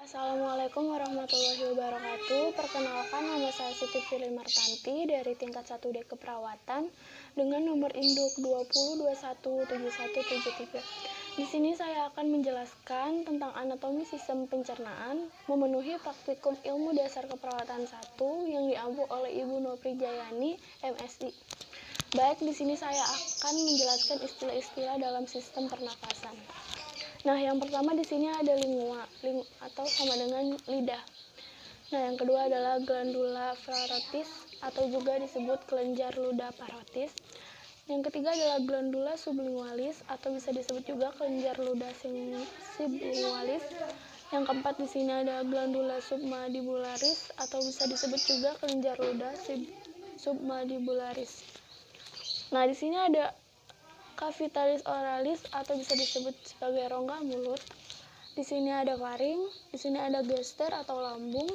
Assalamualaikum warahmatullahi wabarakatuh. Perkenalkan, nama saya Siti Fili Martanti dari tingkat 1D Keperawatan dengan nomor induk 20217173. Di sini saya akan menjelaskan tentang anatomi sistem pencernaan memenuhi praktikum ilmu dasar keperawatan 1 yang diampu oleh Ibu Nopri Jayani, MSI. Baik, di sini saya akan menjelaskan istilah-istilah dalam sistem pernafasan. Nah, yang pertama di sini ada lingua, atau sama dengan lidah. Nah, yang kedua adalah glandula parotis atau juga disebut kelenjar ludah parotis. Yang ketiga adalah glandula sublingualis atau bisa disebut juga kelenjar ludah sublingualis. Yang keempat di sini ada glandula submandibularis atau bisa disebut juga kelenjar ludah submandibularis. Nah, di sini ada cavitalis oralis atau bisa disebut sebagai rongga mulut. Di sini ada faring, di sini ada gester atau lambung,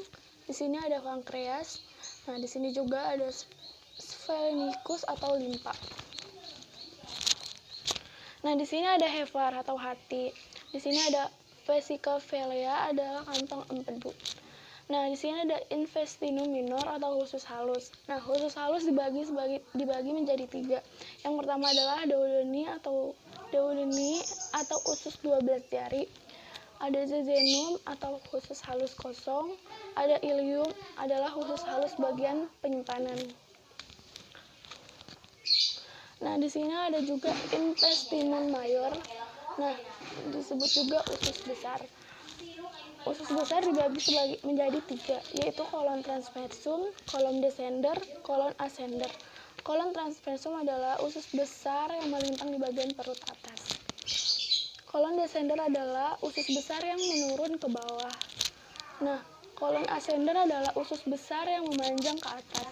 di sini ada pankreas. Nah, di sini juga ada sphenikus atau limpa. Nah, di sini ada hevar atau hati. Di sini ada vesica velea adalah kantong empedu. Nah, di sini ada intestinum minor atau usus halus. Nah, usus halus dibagi menjadi 3. Yang pertama adalah duodeni atau usus 12 jari. Ada jejunum atau usus halus kosong. Ada ileum adalah usus halus bagian penyimpanan. Nah, di sini ada juga intestinum mayor. Nah, disebut juga usus besar. Usus besar dibagi menjadi 3, yaitu kolon transversum, kolon descender, kolon ascender. Kolon transversum adalah usus besar yang melintang di bagian perut atas. Kolon descender adalah usus besar yang menurun ke bawah. Nah, kolon ascender adalah usus besar yang memanjang ke atas.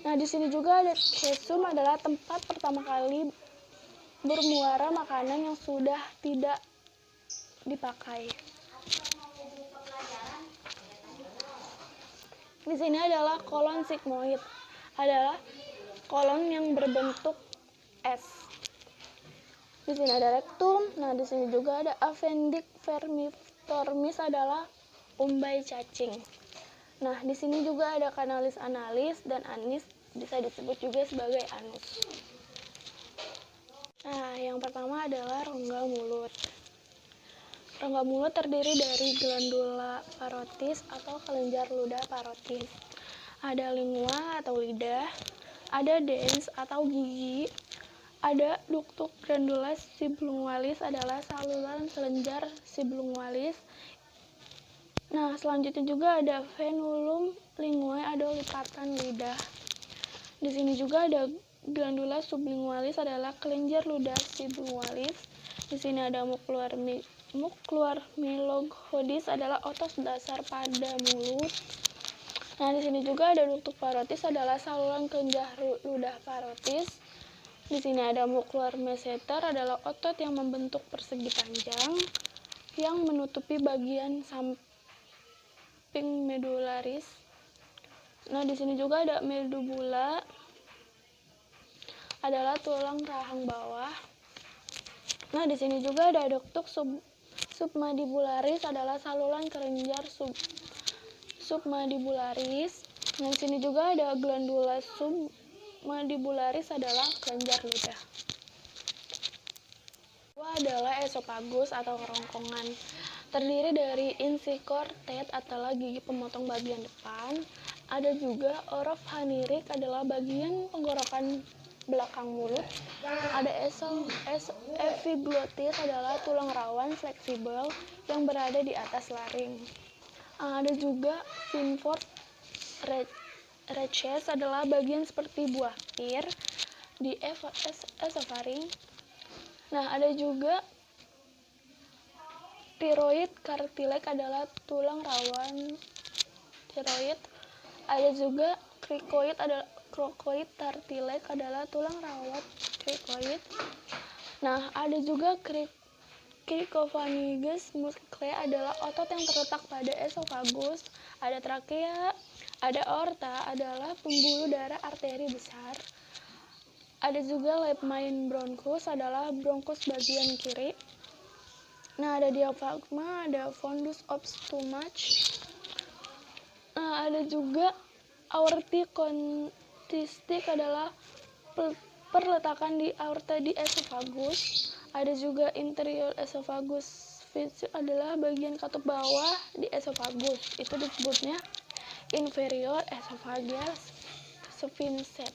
Nah, di sini juga ada cecum adalah tempat pertama kali bermuara makanan yang sudah tidak dipakai. Di sini adalah kolon sigmoid, adalah kolon yang berbentuk S. Di sini ada rektum. Nah, di sini juga ada appendix vermiformis adalah umbai cacing. Nah, di sini juga ada canalis analis dan anis, bisa disebut juga sebagai anus. Nah, yang pertama adalah rongga mulut. Rongga mulut terdiri dari glandula parotis atau kelenjar ludah parotis. Ada lingua atau lidah, ada dens atau gigi, ada ductus glandula sublingualis adalah saluran kelenjar sublingualis. Nah, selanjutnya juga ada venulum linguae atau lipatan lidah. Di sini juga ada glandula sublingualis adalah kelenjar ludah sublingualis. Di sini ada mucluar myloglottis adalah otot dasar pada mulut. Nah, di sini juga ada ductus parotis adalah saluran kelenjar ludah parotis. Di sini ada mucluar masseter adalah otot yang membentuk persegi panjang yang menutupi bagian samping medularis. Nah, di sini juga ada medula adalah tulang rahang bawah. Nah, di sini juga ada ductus submandibularis adalah saluran kelenjar submandibularis. Nah, di sini juga ada glandula submandibularis adalah kelenjar ludah. Kedua adalah esofagus atau kerongkongan. Terdiri dari incisor-teeth adalah gigi pemotong bagian depan. Ada juga oropharynx adalah bagian tenggorokan belakang mulut. Ada epiglottis adalah tulang rawan fleksibel yang berada di atas laring. Ada juga symphor reches adalah bagian seperti buah pir di esopharynx. Nah, ada juga thyroid cartilage adalah tulang rawan thyroid. Ada juga cricoid cartilage adalah tulang rawat cricoid. Nah, ada juga cricopharyngeus muscle adalah otot yang terletak pada esofagus. Ada trakea, ada aorta adalah pembuluh darah arteri besar. Ada juga left main bronchus adalah bronkus bagian kiri. Nah, ada diafragma, ada fundus of stomach. Nah, ada juga aorticontistic adalah perletakan di aorta di esophagus. Ada juga interior esophagus fissure adalah bagian katup bawah di esophagus. Itu disebutnya inferior esophageal sphincter.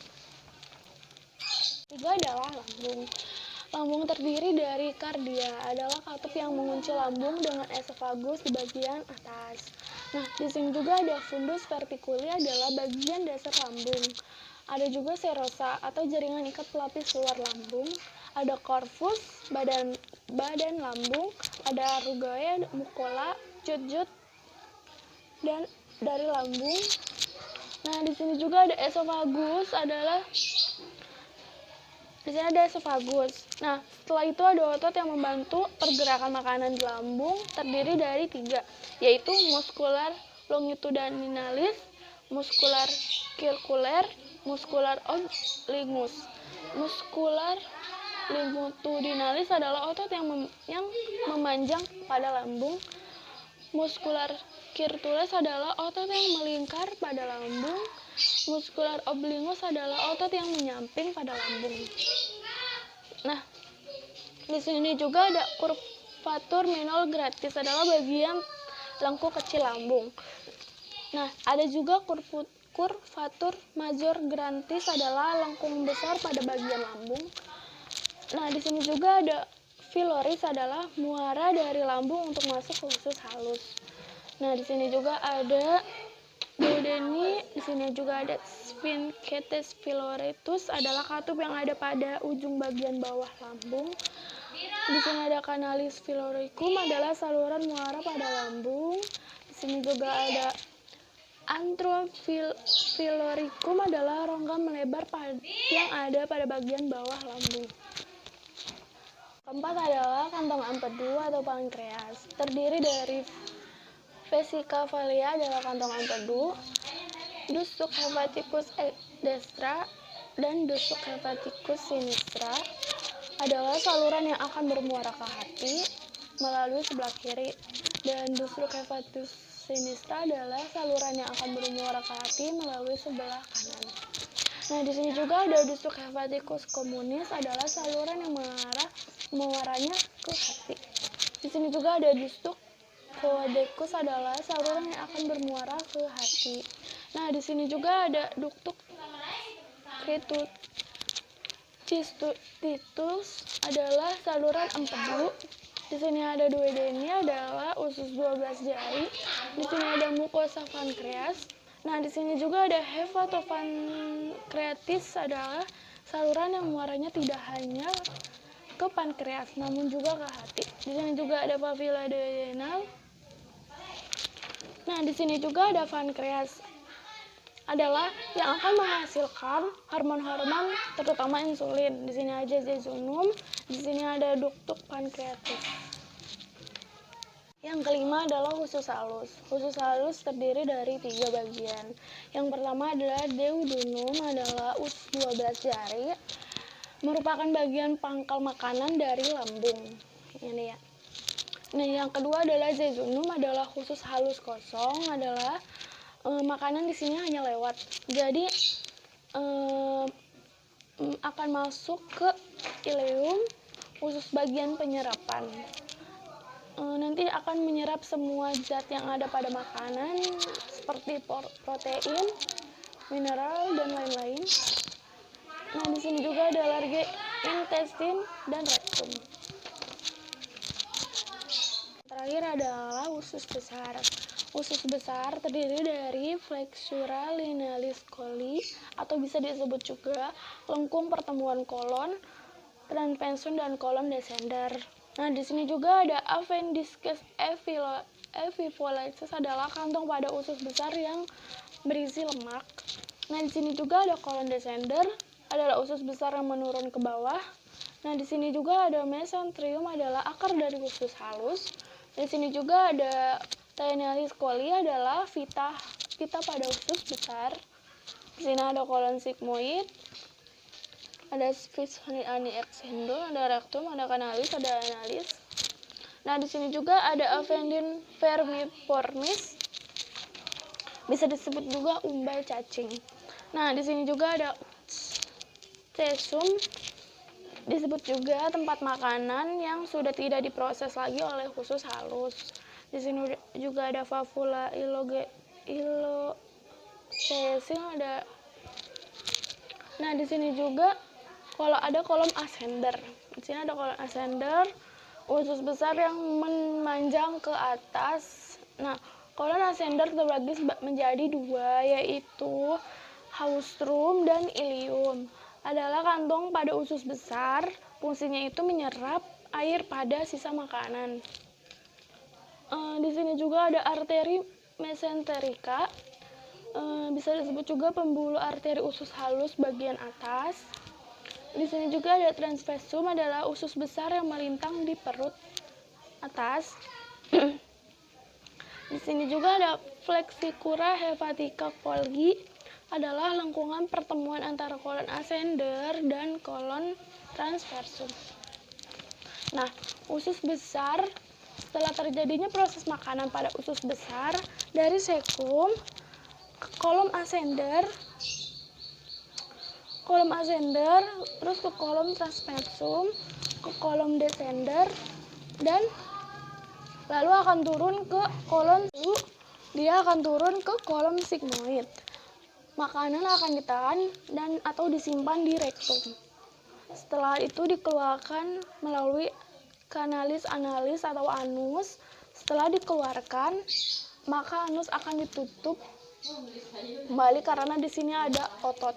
Tiga adalah lambung. Lambung terdiri dari kardia, adalah katup yang mengunci lambung dengan esophagus di bagian atas. Nah, di sini juga ada fundus verticuli adalah bagian dasar lambung. Ada juga serosa atau jaringan ikat pelapis luar lambung. Ada corpus, badan lambung. Ada rugae, mucola, jut-jut dan dari lambung. Nah, di sini juga ada esophagus Di sini ada esophagus. Nah, setelah itu ada otot yang membantu pergerakan makanan di lambung, terdiri dari 3, yaitu muscular longitudinalis, muscular circular, muscular obliquus. Muscular longitudinalis adalah otot yang memanjang pada lambung. Muscular circular adalah otot yang melingkar pada lambung. Muscular obliquus adalah otot yang menyamping pada lambung. Nah, di sini juga ada curvatur minor gratis adalah bagian lengkung kecil lambung. Nah, ada juga curvatur major gratis adalah lengkung besar pada bagian lambung. Nah, di sini juga ada pylorus adalah muara dari lambung untuk masuk ke usus halus. Nah, di sini juga ada duodeni, di sini juga ada sphincter pyloritus adalah katup yang ada pada ujung bagian bawah lambung. Di sini ada canalis pyloricum adalah saluran muara pada lambung. Di sini juga ada antropyloricum adalah rongga melebar yang ada pada bagian bawah lambung. Keempat adalah kantong empedu atau pankreas. Terdiri dari vesica valia adalah kantong empedu, dusuk hepaticus destra dan dusuk hepaticus sinistra adalah saluran yang akan bermuara ke hati melalui sebelah kiri, dan dusuk hepaticus sinistra adalah saluran yang akan bermuara ke hati melalui sebelah kanan. Nah, di sini juga ada dusuk hepaticus communis adalah saluran yang muaranya ke hati. Di sini juga ada dusuk coadeus adalah saluran yang akan bermuara ke hati. Nah, di sini juga ada ductus cysticus adalah saluran empedu. Di sini ada duodeni adalah usus 12 jari. Di sini ada mukosa pankreas. Nah, di sini juga ada hepatopankreatis adalah saluran yang muaranya tidak hanya ke pankreas namun juga ke hati. Di sini juga ada papilla duodenal. Nah, di sini juga ada pankreas adalah yang akan menghasilkan hormon-hormon terutama insulin. Di sini ada jejunum, di sini ada ductus pankreatis. Yang kelima adalah usus halus. Usus halus terdiri dari 3 bagian. Yang pertama adalah duodenum adalah usus 12 jari, merupakan bagian pangkal makanan dari lambung. Ini ya. Nah, yang kedua adalah jejunum adalah usus halus kosong adalah makanan di sini hanya lewat. Jadi akan masuk ke ileum, usus bagian penyerapan. Nanti akan menyerap semua zat yang ada pada makanan seperti protein, mineral dan lain-lain. Nah, di sini juga ada large intestine dan rectum. Terakhir adalah usus besar. Usus besar terdiri dari flexura linealis coli atau bisa disebut juga lengkung pertemuan kolon, transversus dan kolon descender. Nah, di sini juga ada appendicus epiphyseal adalah kantong pada usus besar yang berisi lemak. Nah, di sini juga ada kolon descender adalah usus besar yang menurun ke bawah. Nah, di sini juga ada mesenterium adalah akar dari usus halus. Di sini juga ada Linealis coli adalah pita pada usus besar. Di sini ada kolon sigmoid, ada sphincter ani extendus, ada rectum, ada canalis, ada analis. Nah, di sini juga ada Aphrodite vermiformis, bisa disebut juga umbal cacing. Nah, di sini juga ada cesum, disebut juga tempat makanan yang sudah tidak diproses lagi oleh usus halus. Di sini juga ada Fabula ilocesin ada. Nah, di sini juga kalau ada kolom ascender. Di sini ada kolom ascender, usus besar yang memanjang ke atas. Nah, kolon ascender terbagi menjadi dua, yaitu haustrum dan ilium. Adalah kantong pada usus besar, fungsinya itu menyerap air pada sisa makanan. Di sini juga ada arteri mesenterica, bisa disebut juga pembuluh arteri usus halus bagian atas. Di sini juga ada transversum, adalah usus besar yang melintang di perut atas. Di sini juga ada flexicula hepatica Golgi, adalah lengkungan pertemuan antara kolon ascender dan kolon transversum. Nah, usus besar, setelah terjadinya proses makanan pada usus besar dari sekum ke kolom ascender, terus ke kolom transversum, ke kolom descender, dan lalu akan turun ke kolon, dia akan turun ke kolom sigmoid. Makanan akan ditahan dan atau disimpan di rektum. Setelah itu dikeluarkan melalui kanalis analis atau anus. Setelah dikeluarkan, maka anus akan ditutup kembali karena di sini ada otot.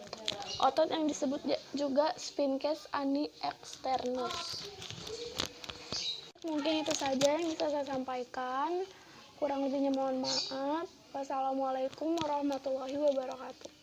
Otot yang disebut juga sphincter ani externus. Mungkin itu saja yang bisa saya sampaikan. Kurang lebihnya mohon maaf. Wassalamualaikum warahmatullahi wabarakatuh.